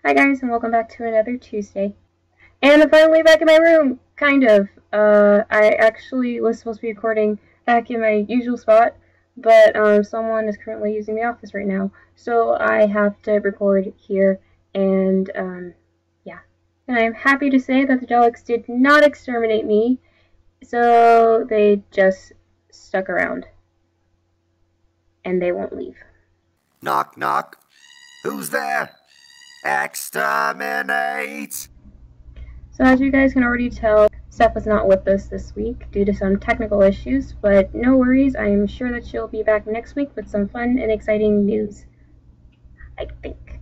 Hi guys, and welcome back to another Tuesday. And I'm finally back in my room, kind of. I actually was supposed to be recording back in my usual spot, but someone is currently using the office right now, so I have to record here, and yeah. And I'm happy to say that the Daleks did not exterminate me, so they just stuck around. And they won't leave. Knock, knock. Who's there? Exterminate! So as you guys can already tell, Steph was not with us this week due to some technical issues, but no worries, I am sure that she'll be back next week with some fun and exciting news, I think.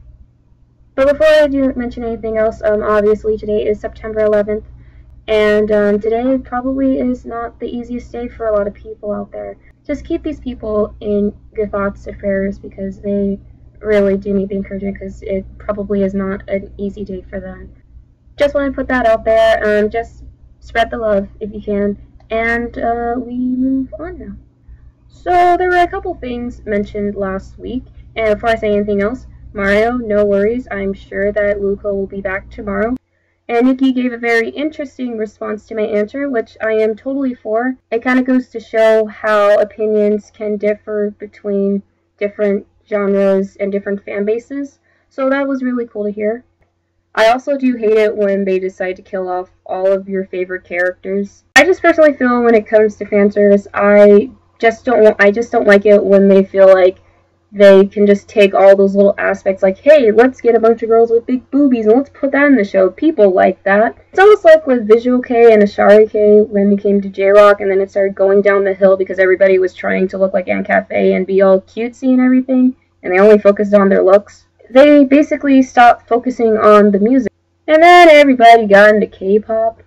But before I do mention anything else, obviously today is September 11th, and today probably is not the easiest day for a lot of people out there. Just keep these people in your thoughts and prayers because they really do need the encouragement because it probably is not an easy day for them. Just want to put that out there. Just spread the love if you can, and we move on now. So there were a couple things mentioned last week, and before I say anything else, Mario, no worries, I'm sure that Luca will be back tomorrow. And Nikki gave a very interesting response to my answer, which I am totally for. It kind of goes to show how opinions can differ between different genres and different fan bases, so that was really cool to hear. I also do hate it when they decide to kill off all of your favorite characters. I just personally feel when it comes to fan service, I just don't like it when they feel like they can just take all those little aspects like, hey, let's get a bunch of girls with big boobies and let's put that in the show. People like that. It's almost like with Visual K and Ashari K when they came to J-Rock and then it started going down the hill because everybody was trying to look like Anne Cafe and be all cutesy and everything, and they only focused on their looks. They basically stopped focusing on the music. And then everybody got into K-pop.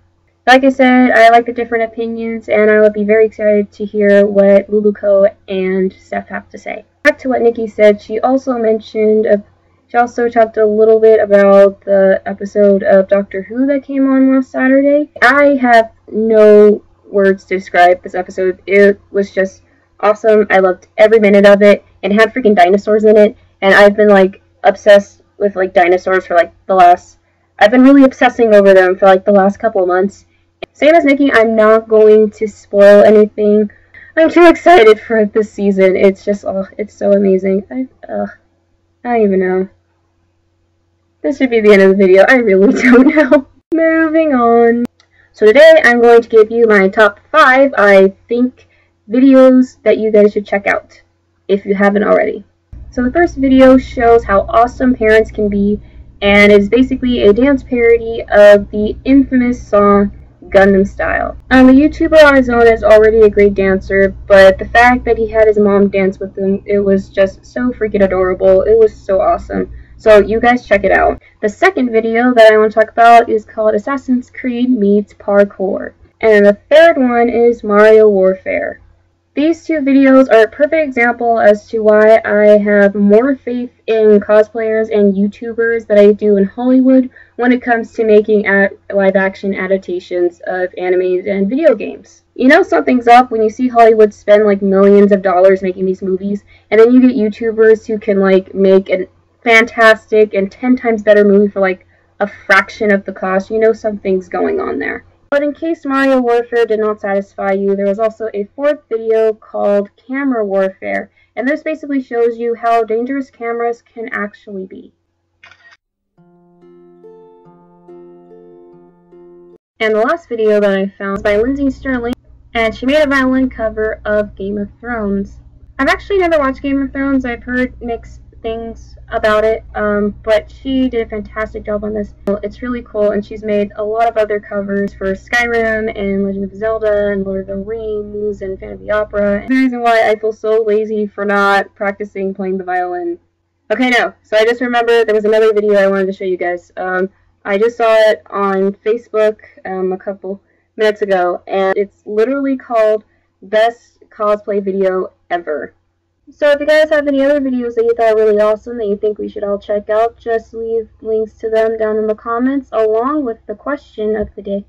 Like I said, I like the different opinions, and I would be very excited to hear what Luluko and Steph have to say. Back to what Nikki said, she also talked a little bit about the episode of Doctor Who that came on last Saturday. I have no words to describe this episode. It was just awesome. I loved every minute of it. It had freaking dinosaurs in it, and I've been obsessed with dinosaurs for I've been really obsessing over them for the last couple of months. Same as Nikki, I'm not going to spoil anything. I'm too excited for this season. It's just, it's so amazing. I don't even know. This should be the end of the video. I really don't know. Moving on. So today I'm going to give you my top 5, I think, videos that you guys should check out if you haven't already. So the first video shows how awesome parents can be, and is basically a dance parody of the infamous song Gangnam Style. The YouTuber on his own is already a great dancer, but the fact that he had his mom dance with him, it was just so freaking adorable. It was so awesome. So you guys check it out. The second video that I want to talk about is called Assassin's Creed meets Parkour. And the third one is Mario Warfare. These two videos are a perfect example as to why I have more faith in cosplayers and YouTubers than I do in Hollywood when it comes to making live-action adaptations of animes and video games. You know something's up when you see Hollywood spend millions of dollars making these movies, and then you get YouTubers who can make a fantastic and 10 times better movie for a fraction of the cost. You know something's going on there. But in case Mario Warfare did not satisfy you, there was also a fourth video called Camera Warfare, and this basically shows you how dangerous cameras can actually be. And the last video that I found was by Lindsay Sterling, and she made a violin cover of Game of Thrones. I've actually never watched Game of Thrones. I've heard mixed things about it, but she did a fantastic job on this. It's really cool, and she's made a lot of other covers for Skyrim and Legend of Zelda and Lord of the Rings and Phantom of the Opera. The reason why I feel so lazy for not practicing playing the violin. Okay, no, so I just remembered there was another video I wanted to show you guys. I just saw it on Facebook a couple minutes ago, and it's literally called Best Cosplay Video Ever. So if you guys have any other videos that you thought were really awesome that you think we should all check out, just leave links to them down in the comments, along with the question of the day.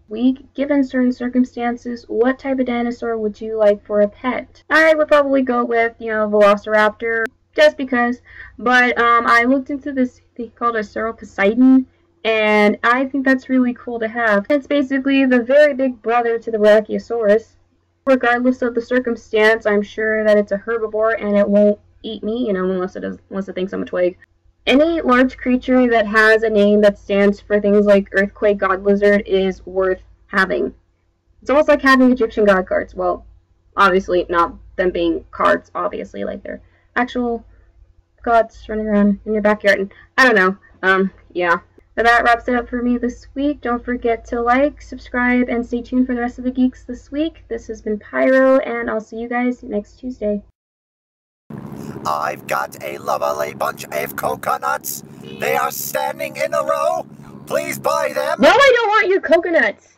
Given certain circumstances, what type of dinosaur would you like for a pet? I would probably go with, Velociraptor, just because. But I looked into this They call it a Sauroposeidon, and I think that's really cool to have. It's basically the very big brother to the Brachiosaurus. Regardless of the circumstance, I'm sure that it's a herbivore and it won't eat me, unless it thinks I'm a twig. Any large creature that has a name that stands for things like Earthquake, God Lizard is worth having. It's almost like having Egyptian god cards. Well, obviously not them being cards, obviously, like they're actual gods running around in your backyard. And I don't know. Yeah. But that wraps it up for me this week. Don't forget to like, subscribe, and stay tuned for the rest of the geeks this week. This has been Pyro, and I'll see you guys next Tuesday. I've got a lovely bunch of coconuts. They are standing in a row. Please buy them. No, I don't want your coconuts.